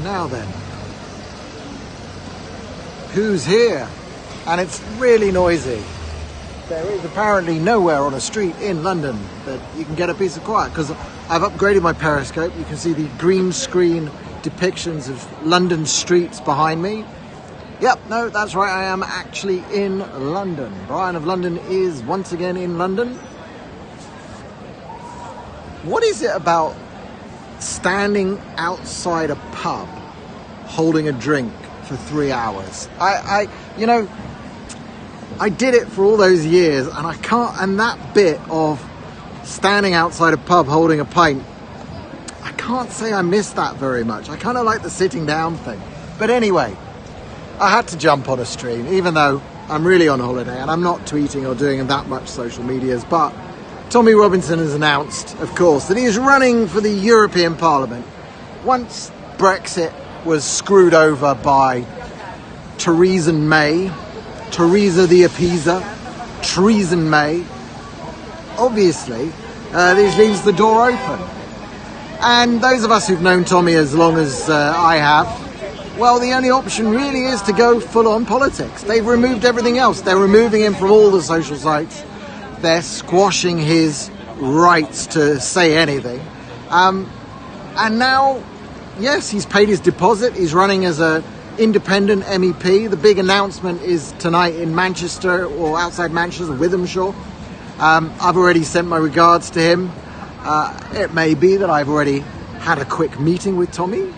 Now then, who's here? And it's really noisy. There is apparently nowhere on a street in London that you can get a piece of quiet, because I've upgraded my periscope. You can see the green screen depictions of London streets behind me. Yep, no, that's right, I am actually in London. Brian of London is once again in London. What is it about standing outside a pub holding a drink for 3 hours? I did it for all those years, and I can't, and that bit of standing outside a pub holding a pint, I can't say I miss that very much. I kind of like the sitting down thing. But anyway, I had to jump on a stream, even though I'm really on holiday and I'm not tweeting or doing that much social medias. But Tommy Robinson has announced, of course, that he is running for the European Parliament. Once Brexit was screwed over by Theresa May, Theresa the Appeaser, Theresa May, obviously, this leaves the door open. And those of us who've known Tommy as long as I have, well, the only option really is to go full-on politics. They've removed everything else. They're removing him from all the social sites. They're squashing his rights to say anything. And now, yes, he's paid his deposit. He's running as an independent MEP. The big announcement is tonight in Manchester, or outside Manchester, Withamshire. I've already sent my regards to him. It may be that I've already had a quick meeting with Tommy,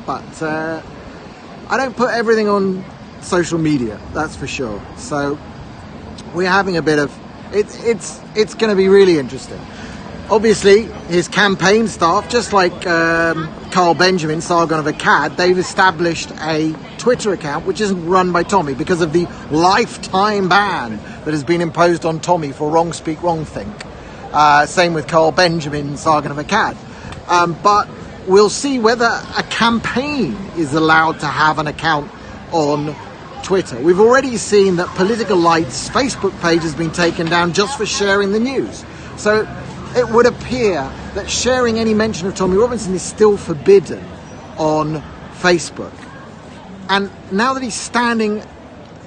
but I don't put everything on social media, that's for sure. So we're having a bit of, it's going to be really interesting. Obviously, his campaign staff, just like Carl Benjamin, Sargon of Akkad, they've established a Twitter account which isn't run by Tommy because of the lifetime ban that has been imposed on Tommy for wrong speak, wrong think. Same with Carl Benjamin, Sargon of Akkad. But we'll see whether a campaign is allowed to have an account on Twitter. We've already seen that Political Light's Facebook page has been taken down just for sharing the news. So it would appear that sharing any mention of Tommy Robinson is still forbidden on Facebook. And now that he's standing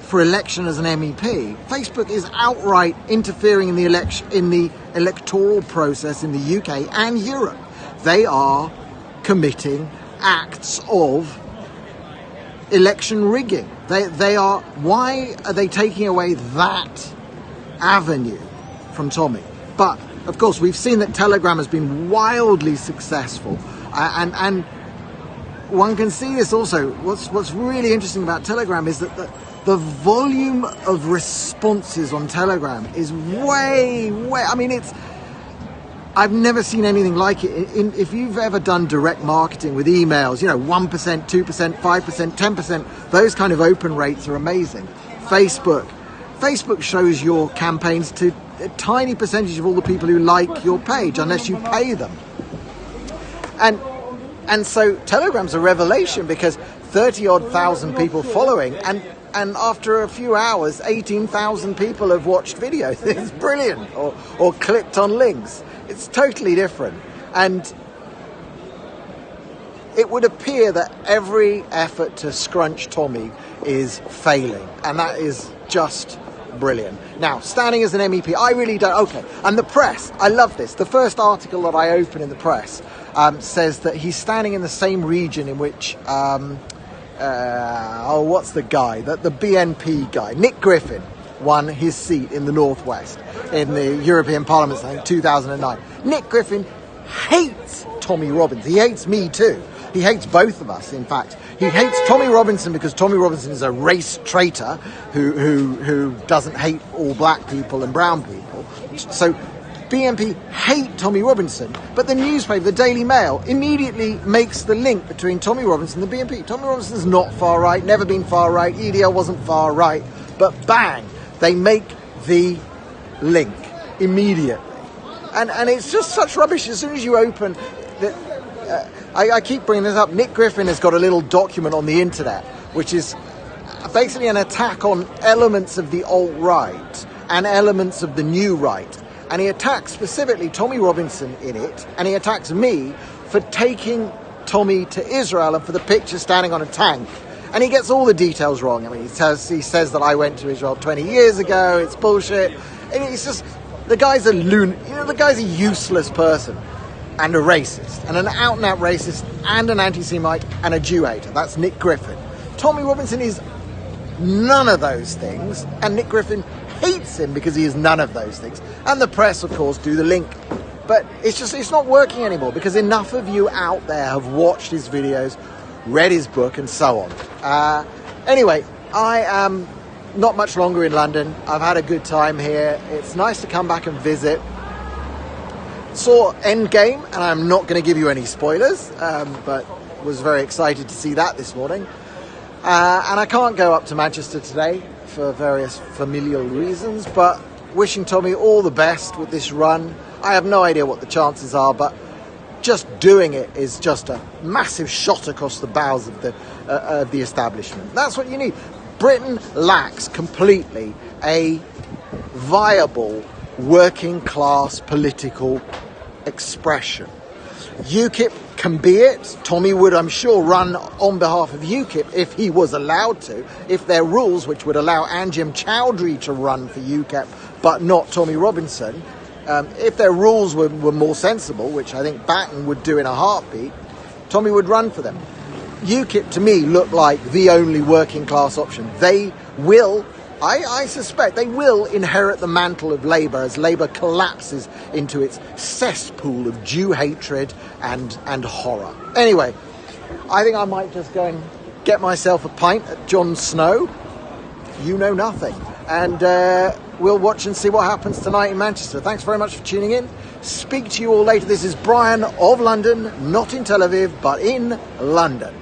for election as an MEP, Facebook is outright interfering in the electoral process in the UK and Europe. They are committing acts of election rigging. Why are they taking away that avenue from Tommy? But of course, we've seen that Telegram has been wildly successful, and one can see this also. What's really interesting about Telegram is that the volume of responses on Telegram is way. I mean, I've never seen anything like it. If you've ever done direct marketing with emails, 1%, 2%, 5%, 10%, those kind of open rates are amazing. Facebook shows your campaigns to a tiny percentage of all the people who like your page, unless you pay them. And so Telegram's a revelation, because 30-odd thousand people following, and after a few hours, 18,000 people have watched videos. It's brilliant, or clicked on links. It's totally different. And it would appear that every effort to scrunch Tommy is failing, and that is just brilliant. Now, standing as an MEP, I really don't. Okay, and the press, I love this. The first article that I open in the press says that he's standing in the same region in which, what's the guy? The BNP guy, Nick Griffin, won his seat in the Northwest in the European Parliament in 2009. Nick Griffin hates Tommy Robinson. He hates me too. He hates both of us, in fact. He hates Tommy Robinson because Tommy Robinson is a race traitor who doesn't hate all black people and brown people. So BNP hate Tommy Robinson, but the newspaper, the Daily Mail, immediately makes the link between Tommy Robinson and the BNP. Tommy Robinson's not far right, never been far right, EDL wasn't far right, but bang, they make the link immediately. And it's just such rubbish. As soon as you open... I keep bringing this up. Nick Griffin has got a little document on the internet, which is basically an attack on elements of the alt-right and elements of the new right. and he attacks specifically Tommy Robinson in it, and he attacks me for taking Tommy to Israel and for the picture standing on a tank. And he gets all the details wrong. I mean, he says that I went to Israel 20 years ago. It's bullshit. And it's just, the guy's a the guy's a useless person and a racist and an out-and-out racist and an anti-Semite and a Jew hater. That's Nick Griffin. Tommy Robinson is none of those things, and Nick Griffin hates him because he is none of those things. And the press, of course, do the link. But it's not working anymore because enough of you out there have watched his videos, read his book, and so on. Anyway, I am not much longer in London. I've had a good time here. It's nice to come back and visit. Saw Endgame, and I'm not going to give you any spoilers, but was very excited to see that this morning. And I can't go up to Manchester today for various familial reasons, but wishing Tommy all the best with this run. I have no idea what the chances are, but just doing it is just a massive shot across the bows of the establishment. That's what you need. Britain lacks completely a viable working class political expression. UKIP can be it. Tommy would, I'm sure, run on behalf of UKIP if he was allowed to, if there are rules which would allow Anjem Chowdhury to run for UKIP but not Tommy Robinson. If their rules were more sensible, which I think Batten would do in a heartbeat, Tommy would run for them. UKIP, to me, look like the only working class option. They will, I suspect, they will inherit the mantle of Labour as Labour collapses into its cesspool of Jew hatred and horror. Anyway, I think I might just go and get myself a pint at Jon Snow. You know nothing. And we'll watch and see what happens tonight in Manchester. Thanks very much for tuning in. Speak to you all later. This is Brian of London, not in Tel Aviv, but in London.